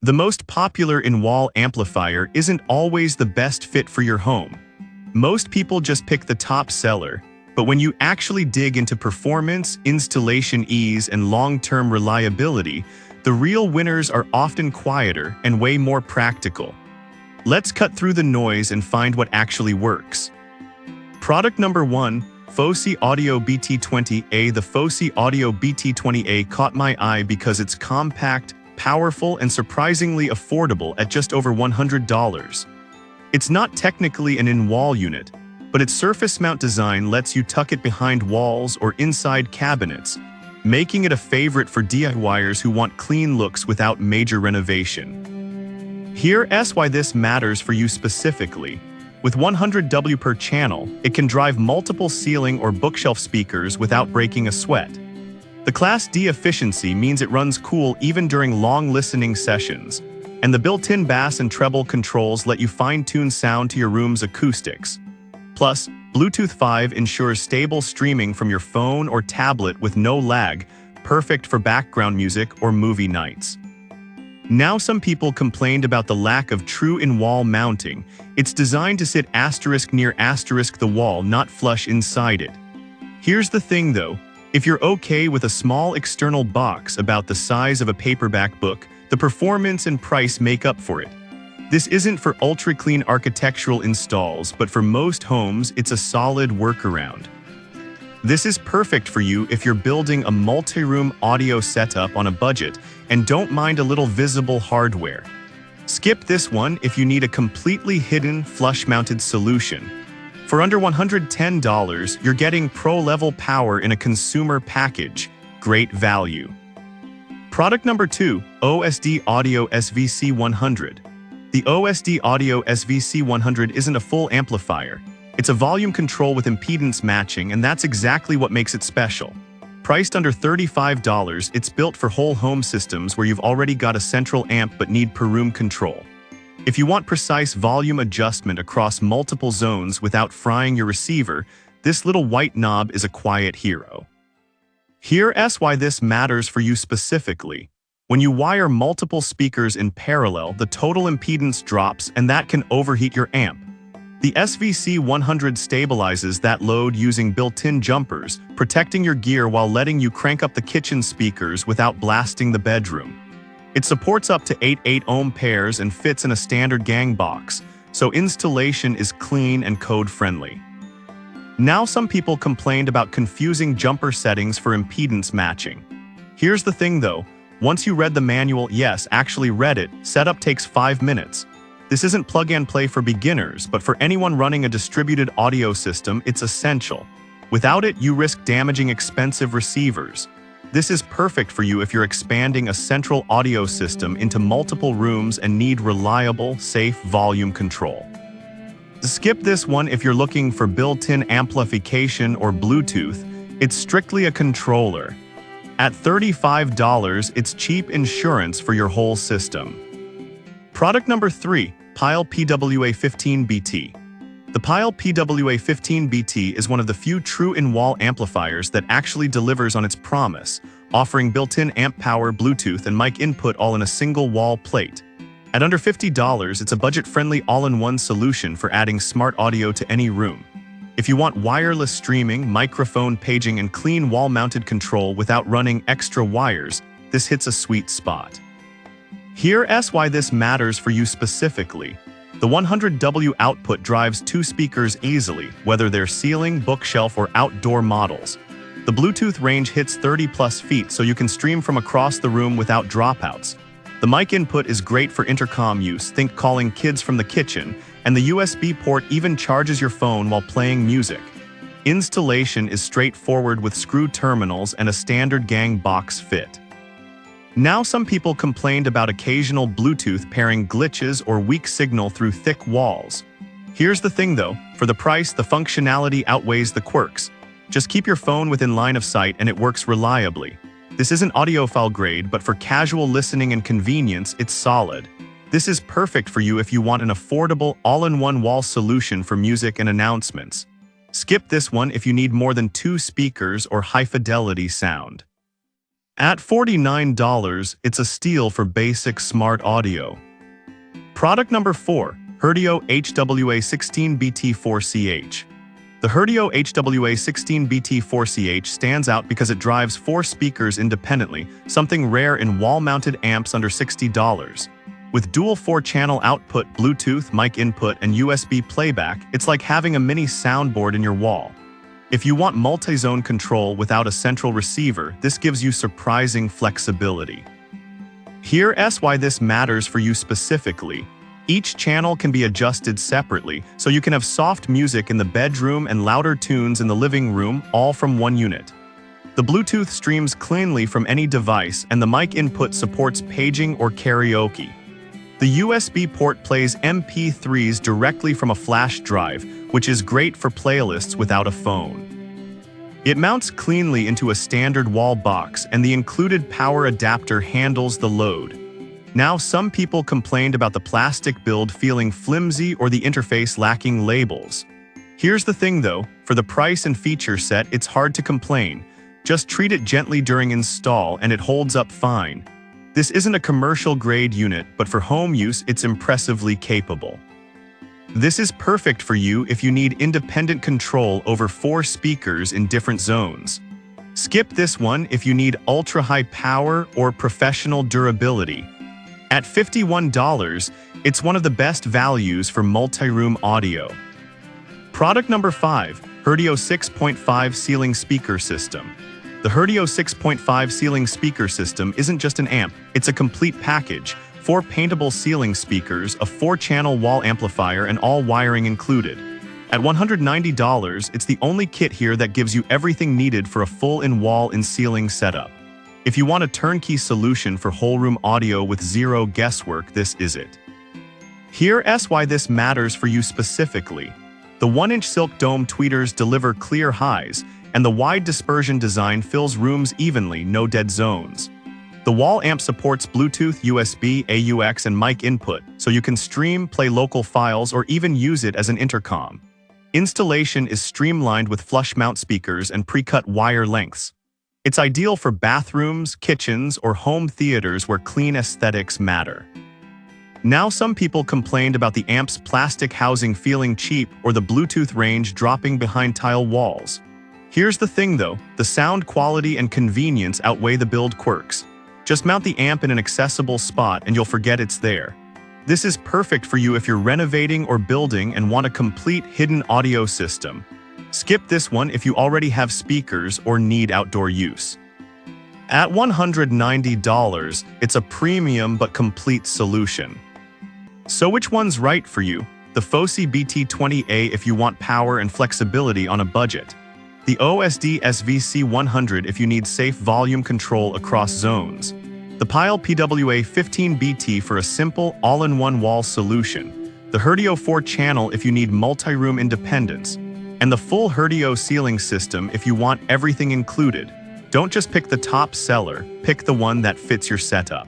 The most popular in-wall amplifier isn't always the best fit for your home. Most people just pick the top seller, but when you actually dig into performance, installation ease, and long-term reliability, the real winners are often quieter and way more practical. Let's cut through the noise and find what actually works. Product number 1, Fosi Audio BT20A. The Fosi Audio BT20A caught my eye because it's compact, powerful, and surprisingly affordable at just over $100. It's not technically an in-wall unit, but its surface mount design lets you tuck it behind walls or inside cabinets, making it a favorite for DIYers who want clean looks without major renovation. Here's why this matters for you specifically. With 100W per channel, it can drive multiple ceiling or bookshelf speakers without breaking a sweat. The Class D efficiency means it runs cool even during long listening sessions, and the built-in bass and treble controls let you fine-tune sound to your room's acoustics. Plus, Bluetooth 5 ensures stable streaming from your phone or tablet with no lag, perfect for background music or movie nights. Now some people complained about the lack of true in-wall mounting. It's designed to sit near the wall, not flush inside it. Here's the thing though, if you're okay with a small external box about the size of a paperback book, the performance and price make up for it. This isn't for ultra-clean architectural installs, but for most homes, it's a solid workaround. This is perfect for you if you're building a multi-room audio setup on a budget and don't mind a little visible hardware. Skip this one if you need a completely hidden, flush-mounted solution. For under $110, you're getting pro-level power in a consumer package. Great value. Product number 2, OSD Audio SVC100. The OSD Audio SVC100 isn't a full amplifier. It's a volume control with impedance matching, and that's exactly what makes it special. Priced under $35, it's built for whole home systems where you've already got a central amp but need per-room control. If you want precise volume adjustment across multiple zones without frying your receiver, this little white knob is a quiet hero. Here's why this matters for you specifically. When you wire multiple speakers in parallel, the total impedance drops, and that can overheat your amp. The SVC100 stabilizes that load using built-in jumpers, protecting your gear while letting you crank up the kitchen speakers without blasting the bedroom. It supports up to 8 8-ohm pairs and fits in a standard gang box, so installation is clean and code-friendly. Now some people complained about confusing jumper settings for impedance matching. Here's the thing though, once you read the manual, actually read it, setup takes 5 minutes. This isn't plug-and-play for beginners, but for anyone running a distributed audio system, it's essential. Without it, you risk damaging expensive receivers. This is perfect for you if you're expanding a central audio system into multiple rooms and need reliable, safe volume control. Skip this one if you're looking for built-in amplification or Bluetooth. It's strictly a controller. At $35, it's cheap insurance for your whole system. Product number 3, Pyle PWA15BT. The Pyle PWA15BT is one of the few true in-wall amplifiers that actually delivers on its promise, offering built-in amp power, Bluetooth, and mic input all in a single wall plate. At under $50, it's a budget-friendly all-in-one solution for adding smart audio to any room. If you want wireless streaming, microphone paging, and clean wall-mounted control without running extra wires, this hits a sweet spot. Here's why this matters for you specifically. The 100W output drives 2 speakers easily, whether they're ceiling, bookshelf, or outdoor models. The Bluetooth range hits 30+ feet, so you can stream from across the room without dropouts. The mic input is great for intercom use, think calling kids from the kitchen, and the USB port even charges your phone while playing music. Installation is straightforward with screw terminals and a standard gang box fit. Now some people complained about occasional Bluetooth pairing glitches or weak signal through thick walls. Here's the thing though, for the price, the functionality outweighs the quirks. Just keep your phone within line of sight and it works reliably. This isn't audiophile grade, but for casual listening and convenience, it's solid. This is perfect for you if you want an affordable, all-in-one wall solution for music and announcements. Skip this one if you need more than 2 speakers or high-fidelity sound. At $49, it's a steal for basic smart audio. Product number 4, Herdio HWA16BT4CH. The Herdio HWA16BT4CH stands out because it drives 4 speakers independently, something rare in wall-mounted amps under $60. With dual 4-channel output, Bluetooth, mic input, and USB playback, it's like having a mini soundboard in your wall. If you want multi-zone control without a central receiver, this gives you surprising flexibility. Here's why this matters for you specifically. Each channel can be adjusted separately, so you can have soft music in the bedroom and louder tunes in the living room, all from one unit. The Bluetooth streams cleanly from any device, and the mic input supports paging or karaoke. The USB port plays MP3s directly from a flash drive, which is great for playlists without a phone. It mounts cleanly into a standard wall box, and the included power adapter handles the load. Now, some people complained about the plastic build feeling flimsy or the interface lacking labels. Here's the thing though, for the price and feature set, it's hard to complain. Just treat it gently during install and it holds up fine. This isn't a commercial-grade unit, but for home use, it's impressively capable. This is perfect for you if you need independent control over 4 speakers in different zones. Skip this one if you need ultra-high power or professional durability. At $51, it's one of the best values for multi-room audio. Product number 5, Herdio 6.5 Ceiling Speaker System. The Herdio 6.5 Ceiling Speaker System isn't just an amp, it's a complete package. 4 paintable ceiling speakers, a 4-channel wall amplifier, and all wiring included. At $190, it's the only kit here that gives you everything needed for a full in-wall and ceiling setup. If you want a turnkey solution for whole-room audio with zero guesswork, this is it. Here's why this matters for you specifically. The 1-inch silk dome tweeters deliver clear highs, and the wide dispersion design fills rooms evenly, no dead zones. The wall amp supports Bluetooth, USB, AUX, and mic input, so you can stream, play local files, or even use it as an intercom. Installation is streamlined with flush mount speakers and pre-cut wire lengths. It's ideal for bathrooms, kitchens, or home theaters where clean aesthetics matter. Now, some people complained about the amp's plastic housing feeling cheap or the Bluetooth range dropping behind tile walls. Here's the thing though, the sound quality and convenience outweigh the build quirks. Just mount the amp in an accessible spot and you'll forget it's there. This is perfect for you if you're renovating or building and want a complete hidden audio system. Skip this one if you already have speakers or need outdoor use. At $190, it's a premium but complete solution. So which one's right for you? The Fosi BT20A if you want power and flexibility on a budget. The OSD SVC100 if you need safe volume control across zones. The Pyle PWA15BT for a simple, all-in-one wall solution. The Herdio 4-channel if you need multi-room independence. And the full Herdio ceiling system if you want everything included. Don't just pick the top seller, pick the one that fits your setup.